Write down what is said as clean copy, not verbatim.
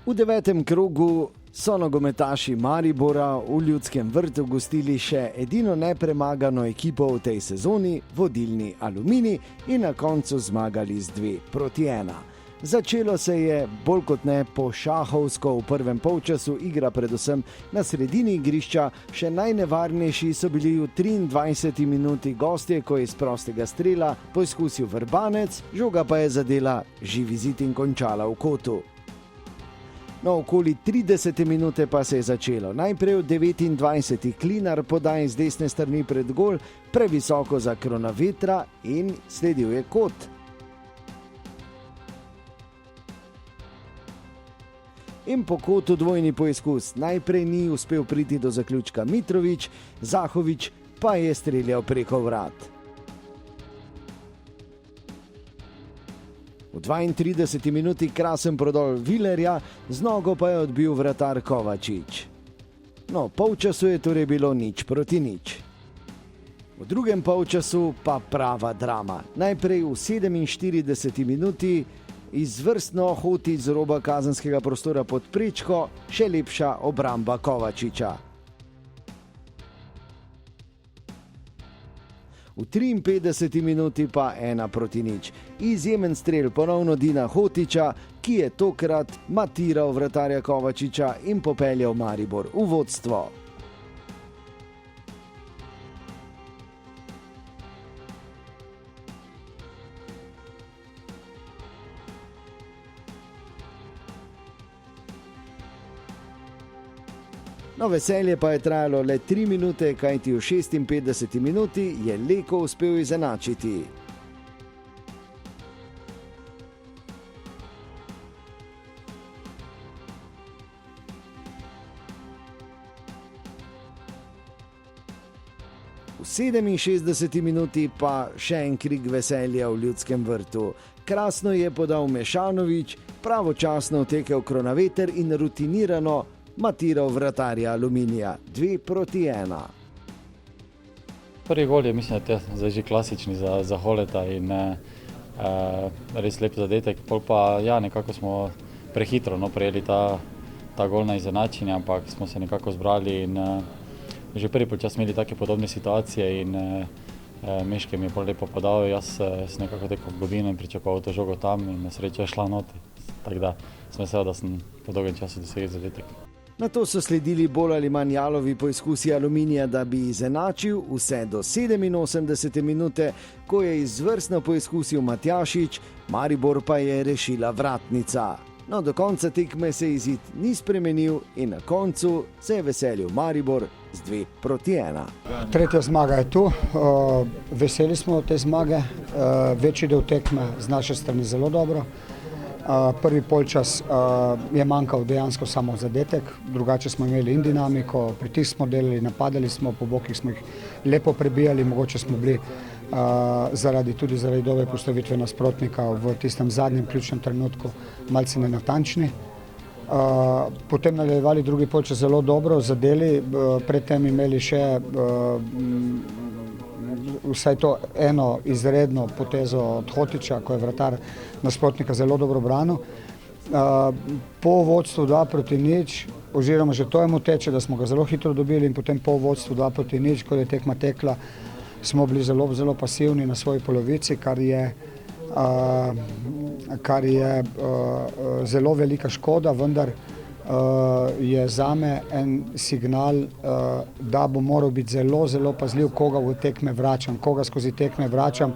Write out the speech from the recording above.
V 9. krogu so nogometaši Maribora v Ljudskem vrtu gostili še edino nepremagano ekipo v tej sezoni, vodilni Aluminij, in na koncu zmagali z 2-1. Začelo se je bolj kot ne pošahovsko. V prvem polčasu igra predvsem na sredini igrišča, še najnevarnejši so bili v 23. minuti gostje, ko je iz prostega strela poizkusil Vrbanec, žoga pa je zadela živi zid in končala v kotu. No, okoli 30. minute pa se je začelo. Najprej v 29. Klinar podaj z desne strani pred gol, previsoko za Kronavetra, in sledil je kot. In po kotu dvojni poizkus. Najprej ni uspel priti do zaključka Mitrović, Zahović pa je streljal preko vrat. V 32. minuti krasen prodor Vilerja, z nogo pa je odbil vratar Kovačič. No, polčasu je torej bilo 0-0. V drugem polčasu pa prava drama. Najprej v 47. minuti izvrstno Hotić z roba kazenskega prostora pod prečko, še lepša obramba Kovačiča. V 53. minuti pa 1-0. Izjemen strel ponovno Dina Hotića, ki je tokrat matiral vratarja Kovačiča in popeljal Maribor v vodstvo. No, veselje pa je trajalo le 3 minute, kajti v 56. minuti je Leko uspel izenačiti. V 67. minuti pa še en krik veselja v Ljudskem vrtu. Krasno je podal Mešanović, pravočasno utekel Kronaveter in rutinirano matiral vratarja Aluminija. 2-1. Prvi gol je, mislim, da je zdaj že klasični za Holeta in res lep zadetek. Pol pa ja, nekako smo prehitro prejeli ta gol na izenačenje, ampak smo se nekako zbrali in že prvi polčas imeli take podobne situacije in Meške mi je bolj lepo podal. Jaz sem nekako tekel v globino in pričakoval to žogo tam in na srečo je šla noti. Tako da sem vesel, da sem po dolgem času dosegel zadetek. Na to so sledili bolj ali manj jalovi poizkusi Aluminija, da bi izenačil, vse do 87. minute, ko je izvrstno poizkusil Matjašič, Maribor pa je rešila vratnica. No, do konca tekme se izid ni spremenil in na koncu se je veselil Maribor z 2-1. Tretja zmaga je tu, veseli smo od te zmage, večji del tekme z naše strani zelo dobro. Prvi polčas je manjkal dejansko samo zadetek, drugače smo imeli in dinamiko, pritisk smo delali, napadali smo, po bokih smo jih lepo prebijali, mogoče smo bili tudi zaradi dobre postavitve nasprotnika v tistem zadnjem ključnem trenutku malce nenatančni. Potem nadaljevali drugi polčas zelo dobro, zadeli, predtem imeli še vsaj to eno izredno potezo od Hotića, ko je vratar nasprotnika zelo dobro branil. Po vodstvu 2-0, oziroma že to je mu teče, da smo ga zelo hitro dobili, in potem po vodstvu 2-0, ko je tekma tekla, smo bili zelo pasivni na svoji polovici, kar je zelo velika škoda, vendar je zame en signal, da bo moral biti zelo pazljiv, koga v tekme vračam, koga skozi tekme vračam,